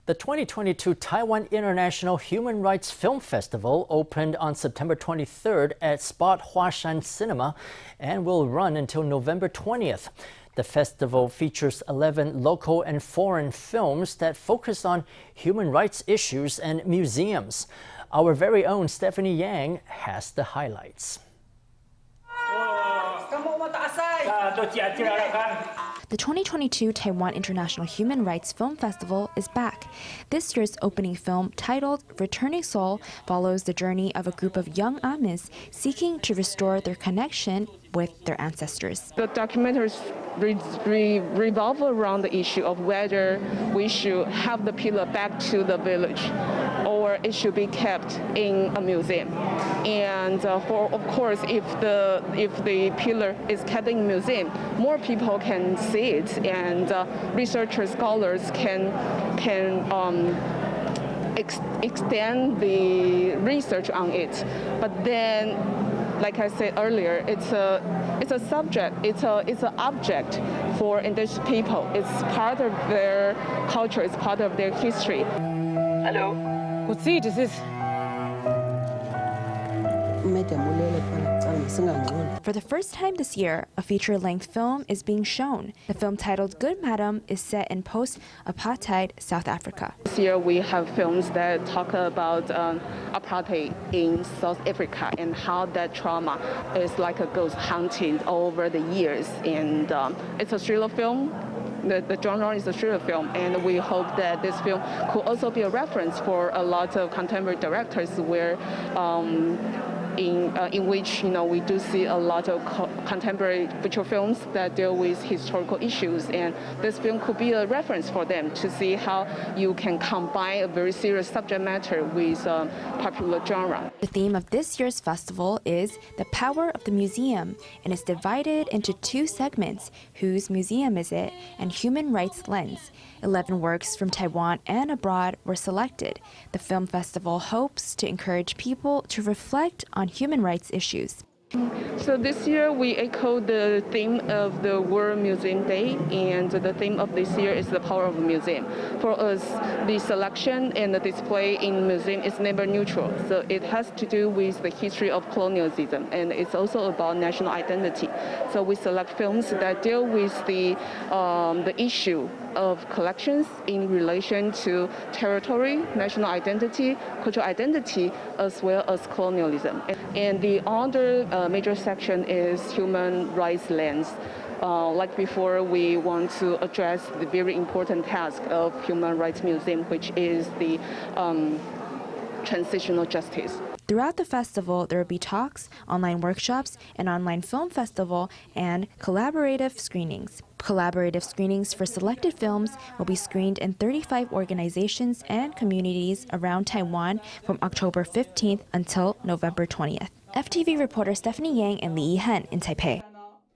The 2022 Taiwan International Human Rights Film Festival opened on September 23rd at SPOT Huashan Cinema and will run until November 20th. The festival features 11 local and foreign films that focus on human rights issues and museums. Our very own Stephany Yang has the highlights. The 2022 Taiwan International Human Rights Film Festival is back. This year's opening film, titled Returning Soul, follows the journey of a group of young Amis seeking to restore their connection with their ancestors. The documentaries revolve around the issue of whether we should have the pillar back to the village or it should be kept in a museum. And of course, if the pillar is kept in a museum, more people can see it, and researchers, scholars can extend the research on it. But then, like I said earlier, it's a subject, it's an object for indigenous people. It's part of their culture, it's part of their history. Hello. This is. For the first time this year, a feature-length film is being shown. The film titled Good Madam is set in post-apartheid South Africa. This year we have films that talk about apartheid in South Africa and how that trauma is like a ghost hunting over the years. And it's a thriller film. The genre is a thriller film, and we hope that this film could also be a reference for a lot of contemporary directors where in which we do see a lot of contemporary feature films that deal with historical issues, and this film could be a reference for them to see how you can combine a very serious subject matter with a popular genre. The theme of this year's festival is the power of the museum, and is divided into two segments: Whose Museum Is It? And Human Rights Lens. 11 works from Taiwan and abroad were selected. The film festival hopes to encourage people to reflect on human rights issues. So this year we echo the theme of the World Museum Day, and the theme of this year is the power of a museum. For us, the selection and the display in museum is never neutral. So it has to do with the history of colonialism, and it's also about national identity. So we select films that deal with the issue of collections in relation to territory, national identity, cultural identity, as well as colonialism. And the other major section is human rights lens. Like before, we want to address the very important task of Human Rights Museum, which is the transitional justice. Throughout the festival, there will be talks, online workshops, an online film festival, and collaborative screenings. Collaborative screenings for selected films will be screened in 35 organizations and communities around Taiwan from October 15th until November 20th. FTV reporter Stephany Yang and Lee Hen in Taipei.